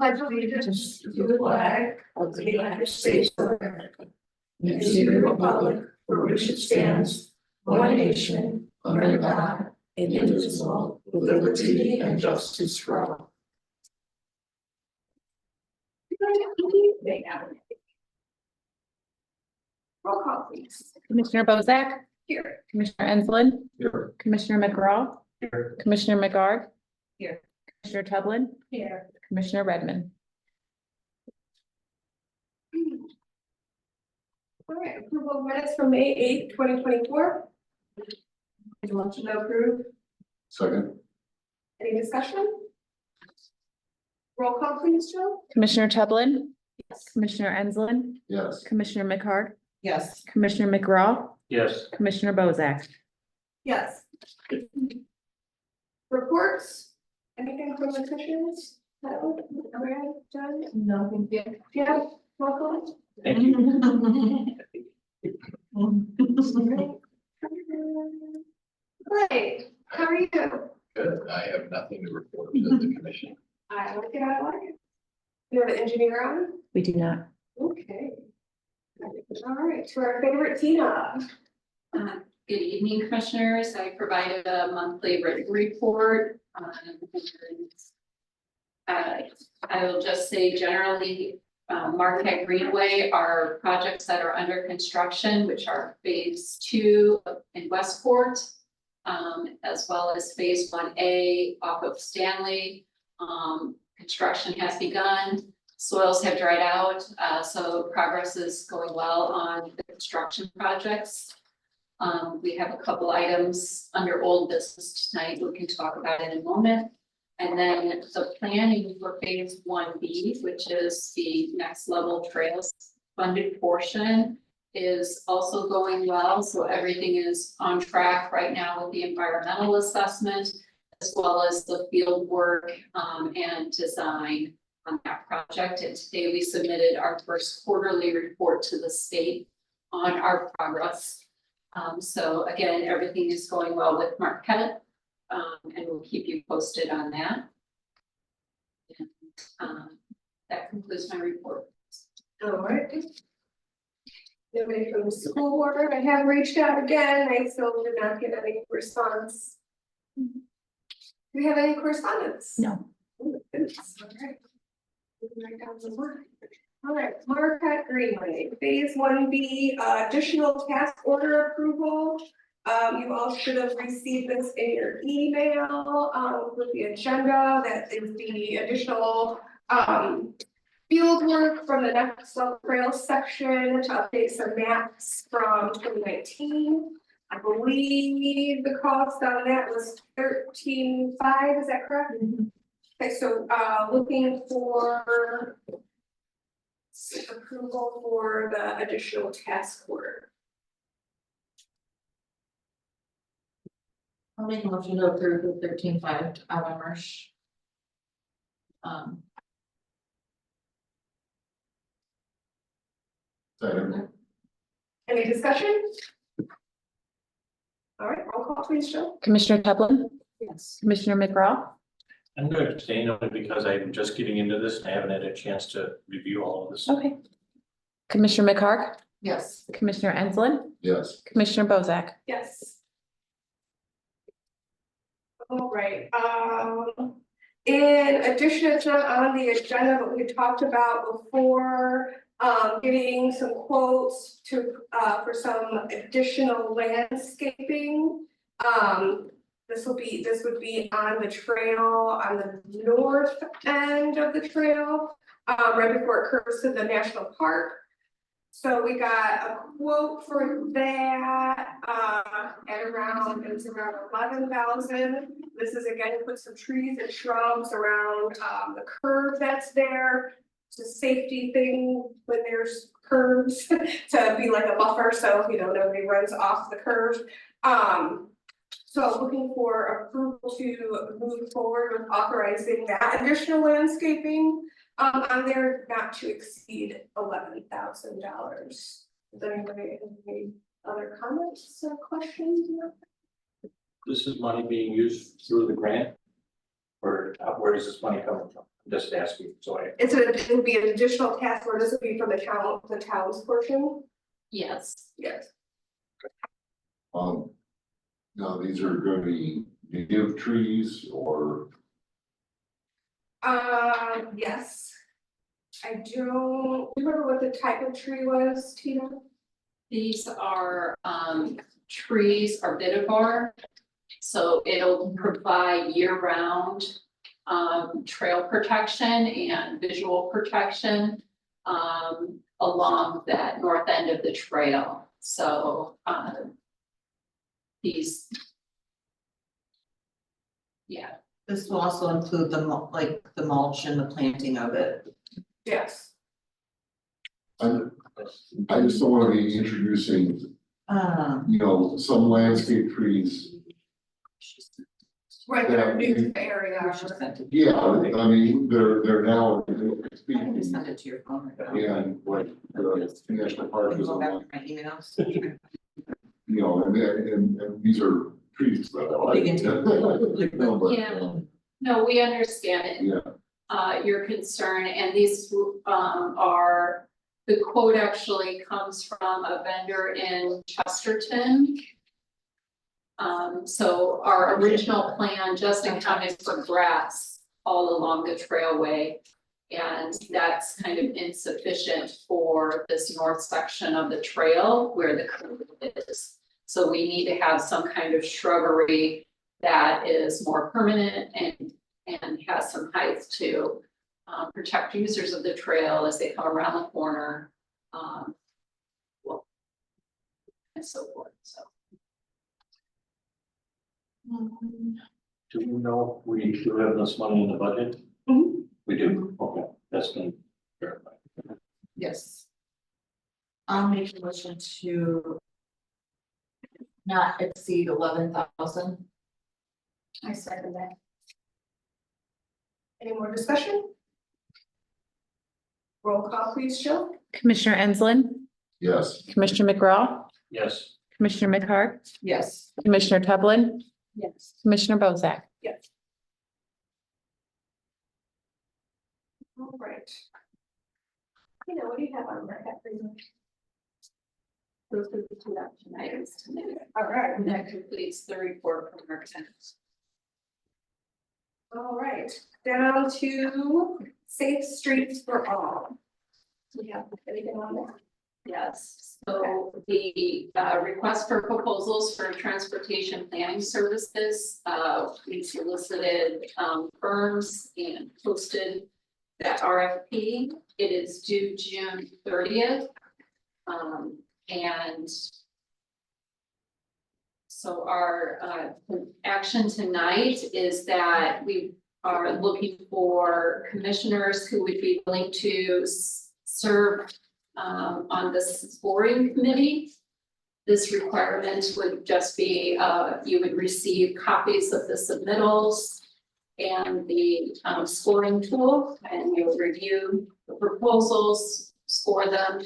pledge allegiance to the flag of the United States of America and to the republic for which it stands, one nation, under God, indivisible, with liberty and justice for all. Roll call, please. Commissioner Bozak, Here. Commissioner Enslin, Here. Commissioner McGraw, Here. Commissioner McGard, Here. Commissioner Tublin, Here. Commissioner Redmond. All right, approval of minutes from May 8th, 2024. Motion to approve. Second. Any discussion? Roll call, please, Joe. Commissioner Tublin, Commissioner Enslin, Yes. Commissioner McHarg, Yes. Commissioner McGraw, Yes. Commissioner Bozak. Yes. Reports, anything from the commissioners? No, done? No, thank you. Yeah, welcome. Thank you. Great, how are you? Good. I have nothing to report to the commission. I like it, I like it. You have an engineer on? We do not. Okay. All right, to our favorite Tina. Good evening, commissioners. I provided a monthly written report. I will just say generally, Marquette Greenway are projects that are under construction, which are phase 2 in Westport, as well as phase 1A off of Stanley. Construction has begun. Soils have dried out, so progress is going well on the construction projects. We have a couple items under old business tonight we can talk about in a moment. And then the planning for phase 1B, which is the next level trails funded portion, is also going well. So everything is on track right now with the environmental assessment, as well as the field work and design on that project. And today we submitted our first quarterly report to the state on our progress. So again, everything is going well with Marquette, and we'll keep you posted on that. And that concludes my report. All right. Nobody from the school board. I have reached out again. I still did not get any response. Do we have any correspondence? No. Oh, my goodness. All right. Moving right down the line. All right, Marquette Greenway, phase 1B, additional task order approval. You all should have received this in your email, with the agenda. That is the additional, field work from the next level trail section to update some maps from 2019. I believe the cost on that was $13,500, is that correct? Mm-hmm. Okay, so, looking for approval for the additional task order. I'll make a motion to approve the 13.5 to Allen Marsh. Second. Any discussion? All right, roll call please, Joe. Commissioner Tublin, Yes. Commissioner McGraw, I'm going to abstain only because I'm just getting into this and I haven't had a chance to review all of this. okay. Commissioner McHarg, Yes. Commissioner Enslin, Yes. Commissioner Bozak. Yes. All right, in addition, it's not on the agenda, but we talked about before, getting some quotes to, for some additional landscaping. This would be on the trail, on the north end of the trail, right before it curves to the national park. So we got a quote for that, at around, it was around 11,000. This is again, to put some trees and shrubs around, the curve that's there. It's a safety thing when there's curves to be like a buffer, so nobody runs off the curve. So looking for approval to move forward with authorizing that additional landscaping. On there, not to exceed $11,000. Does anybody have any other comments or questions? This is money being used through the grant. Where is this money coming from? I'm just asking, so I. it would be an additional task, or this would be from the town's portion? Yes, Yes. Now, these are gonna be native trees or, Yes. I don't remember what the type of tree was, Tina? these are trees are vitivar. So it'll provide year-round trail protection and visual protection along that north end of the trail. So these. Yeah, This will also include the like the mulch and the planting of it. Yes. I just don't wanna be introducing, Um, some landscape trees. Right, they're new to the area. I should send it. Yeah, I mean, they're now. I can just send it to your phone. Right now. And like, the national park Can is go on, back like, to my emails. and these are trees that I like. Dig into No, but, Yeah. No, we understand it. Yeah, Your concern, and these are, the quote actually comes from a vendor in Chesterton. So our original plan just accounted for grass all along the trailway. And that's kind of insufficient for this north section of the trail where the curve is. So we need to have some kind of shrubbery that is more permanent and has some height to protect users of the trail as they come around the corner. Well, and so forth, so. Do you know, we do have this money in the budget? Mhm. We do, okay, that's been verified. Yes. I'll make a motion to not exceed 11,000. I second that. Any more discussion? Roll call, please, Jill. Commissioner Enslin, yes, Commissioner McGraw, Yes, Commissioner McHarg, Yes. Commissioner Tublin, Yes. Commissioner Bozak. Yes. All right. What do you have on that? Those are the two action items tonight. All right. And that completes the report from our tenants. All right, down to Safe Streets for All. Do you have anything on that? Yes, so the request for proposals for transportation planning services, we solicited firms and posted that RFP. It is due June 30th. And so our action tonight is that we are looking for commissioners who would be willing to serve on the scoring committee. This requirement would just be, you would receive copies of the submittals and the scoring tool, and you'll review the proposals, score them.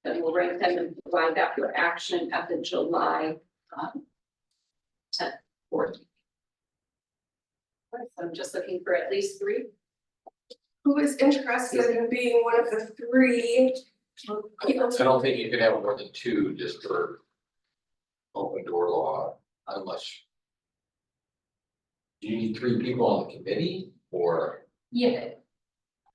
Then we'll rank them and provide that for action at the July 10th board. So I'm just looking for at least 3. Who is interested in being one of the 3? I don't think you could have more than 2 just for open door law unless. Do you need 3 people on the committee or? Yeah,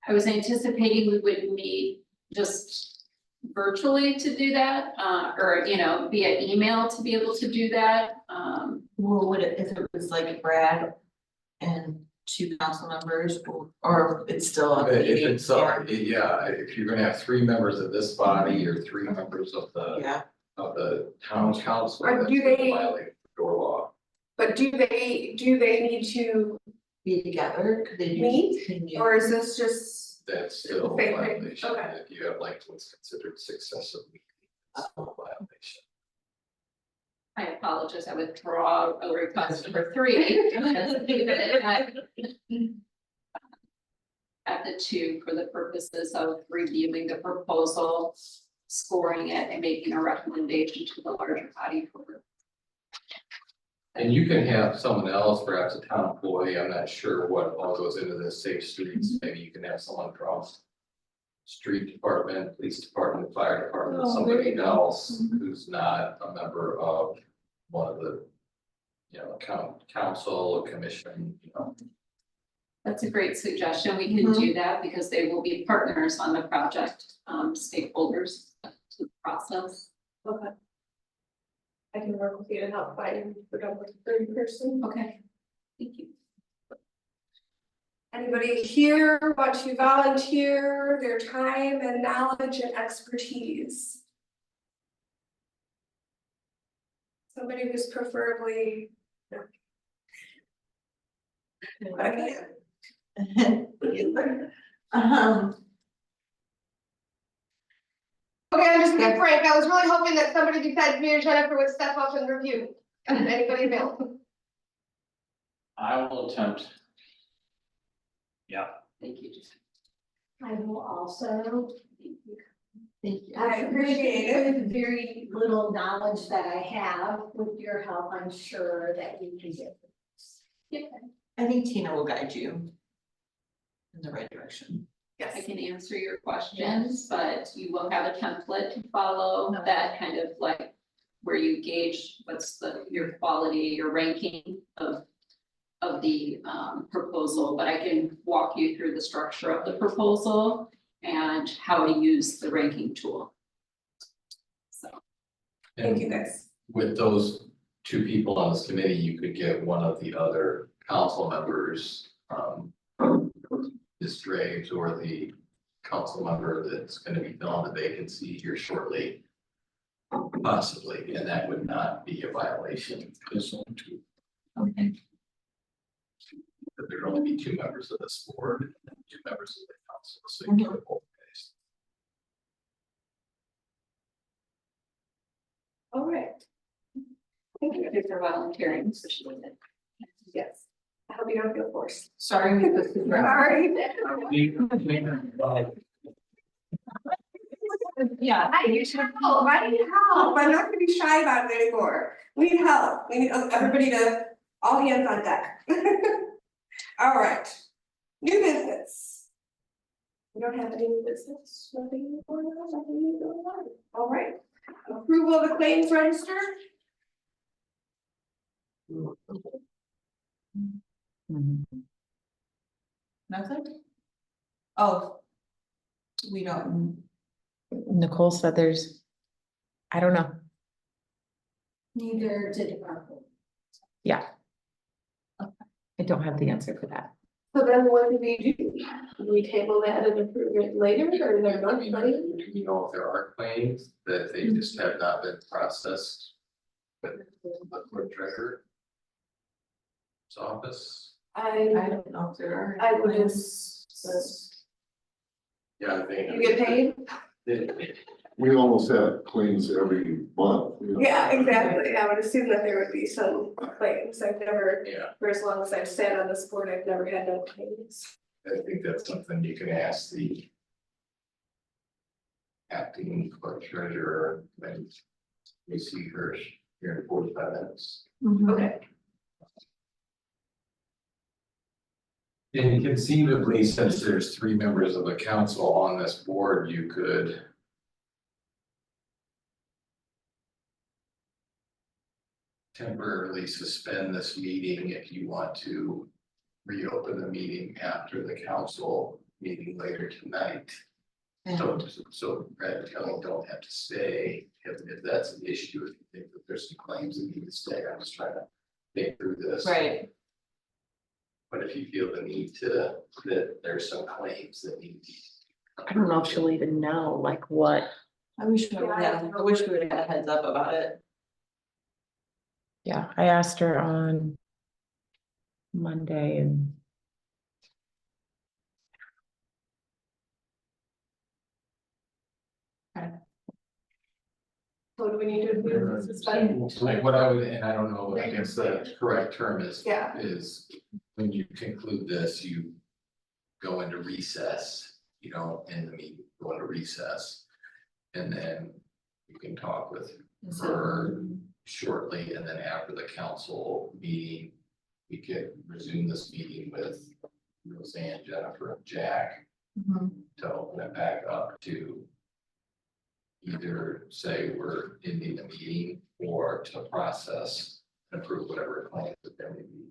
I was anticipating we would meet just virtually to do that, or, via email to be able to do that. Well, would it, if it was like Brad and 2 council members, or it's still a If meeting? it's, yeah, if you're gonna have 3 members of this body or 3 members of Yeah, the town's council. Or that's do gonna they- violate door law. But do they need to be together, could they do? meet, can you- or is this just? That's still a Okay, violation. okay. If you have like what's considered successive meetings, it's still a violation. I apologize, I withdraw a request for 3. Let's leave it at the 2 for the purposes of reviewing the proposal, scoring it, and making a recommendation to the larger body for And you can have someone else, perhaps a town employee, I'm not sure what all goes into this safe streets, maybe you can have someone from. Street department, police department, fire department, Oh, there somebody you go. else who's not a member of one of the. You know, council, commission, you know, That's a great suggestion. We can do that because they will be partners on the project, stakeholders to the process. Okay. I can work with you to help find the third person. Okay, thank you. Anybody here want to volunteer their time and knowledge and expertise? Somebody who's preferably. Okay. Okay, I'm just being frank, I was really hoping that somebody besides me or Jennifer would step up and review. Anybody available? I will attempt. Yeah. Thank you. I will also. Thank you. I appreciate it. With very little knowledge that I have, with your help, I'm sure that we can get this. I think Tina will guide you in the right direction. I Yes. can answer your questions, but you will have a template to follow that kind of like where you gauge what's your quality, your ranking of the proposal, but I can walk you through the structure of the proposal and how to use the ranking tool. So, Thank you and guys. with those two people on this committee, you could get one of the other council members. Ms. Graves or the council member that's gonna be filling the vacancy here shortly. Possibly, and that would not be a violation, because only two. Okay. But there'd only be two members of this board and two members of the council, so you get both ways. All right. Thank you. thank you for volunteering, so she did it. Yes. I hope you don't feel forced. Sorry, we put you Sorry. Yeah. I need help. I need help. I'm not gonna be shy about it anymore. We need help. We need everybody to, all hands on deck. All right. New business. We don't have any new business. Nothing going on, nothing new going on. All right. Approval of the claims register. Nothing? Oh. We don't, Nicole said there's, I don't know. Neither did our. Yeah. I don't have the answer for that. So then what do we do? Do we table that and approve it later or they're not Do ready? you know if there are claims that they just have not been processed? With the clerk treasurer's office? I don't know if there are. I would Yeah, I think. You get paid? We almost have claims every month. you know. Yeah, exactly. I would assume that there would be some claims. I've never, Yeah, for as long as I've sat on this board, I've never had no claims. I think that's something you can ask the acting clerk treasurer when we see her here in 45 minutes. Okay. And conceivably, since there's three members of the council on this board, you could temporarily suspend this meeting if you want to reopen the meeting after the council meeting later tonight. So Brad and Kelly don't have to stay if that's an issue, if you think that there's some claims that need to stay. I'm just trying to think through this. Right, But if you feel the need to, that there's some claims that need to be. I don't know if she'll even know like what. I wish we would have, I wish we would have had a heads up about it. Yeah, I asked her on Monday and So do we need to do suspend? Like what I would, and I don't know, I guess the correct term is. Yeah. Is when you conclude this, you go into recess, you know, in the meeting, go into recess. And then you can talk with her shortly, and then after the council meeting, we could resume this meeting with Roseanne, Jennifer, and Jack to open it back up to either say we're ending the meeting or to process and approve whatever claims that there may be.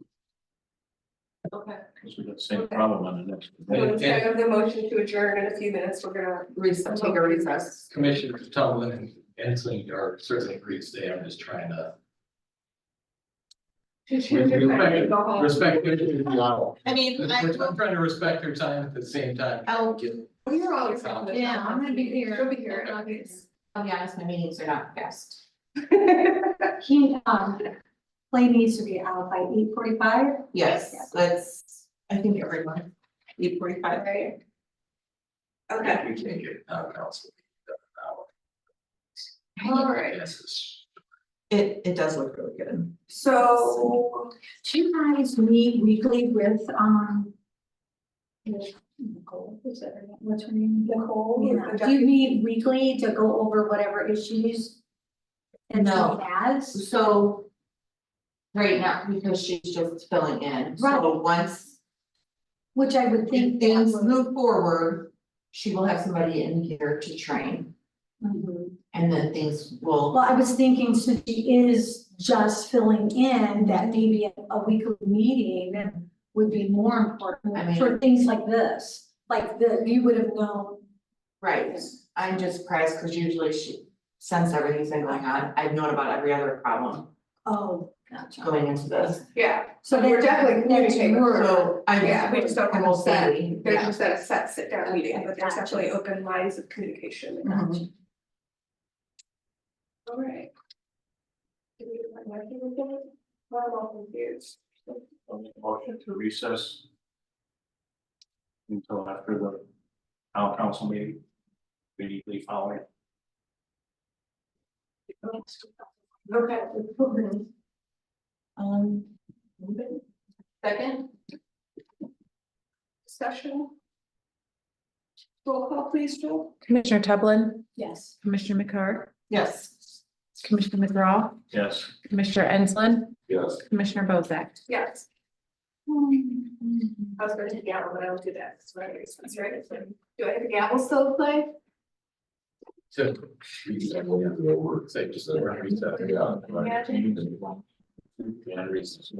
Okay. Because we got the same problem on the next. So instead of the motion to adjourn in a few minutes, we're gonna. Take a recess. Commissioner Tomlin and Ensign are certainly agreed to stay. I'm just trying to Choose your time to go home. respect. I mean, We're trying to respect their time at the same time. I'll- You're always. Yeah, I'm gonna be here. She'll be here. I'll be honest, my meetings are not fast. He, play needs to be out by 8:45. Yes, that's, I think everyone, 8:45. Right. Okay, We can get council. all right, Yes. It does look really good. so, Do you guys meet weekly with, Nicole, is that her name? What's her name? Nicole. Yeah, do you meet weekly to go over whatever issues? And No. she has? So. Right now, because she's just filling in, so once Which I would think. things that would- move forward, she will have somebody in here to train, Mhm. and then things will. Well, I was thinking since she is just filling in, that maybe a weekly meeting would be more I important mean- for things like this. Like you would have known. Right, I'm just surprised, because usually she, since everything's been going on, I've known about every other problem Oh, gotcha. going into this. yeah, So we're definitely communicating with her. So I. Yeah, we just don't I have will a set, say, there's yeah. just a set sit down meeting, but there's Gotcha. definitely open lines of communication. Mhm. All right. Did we get my mic again? Well, I'm all confused. Motion to recess until after the town council meeting, immediately following. Okay. Second, Discussion. Roll call, please, Joel. Commissioner Tublin, Yes. Commissioner McCart, yes. Commissioner McGraw, Yes. Commissioner Enslin, Yes. Commissioner Bozak. Yes. I was going to gavel, but I don't do that. It's very expensive, right? Do I have the gavel still play? So. Say just a recess. Yeah. Yeah, recess.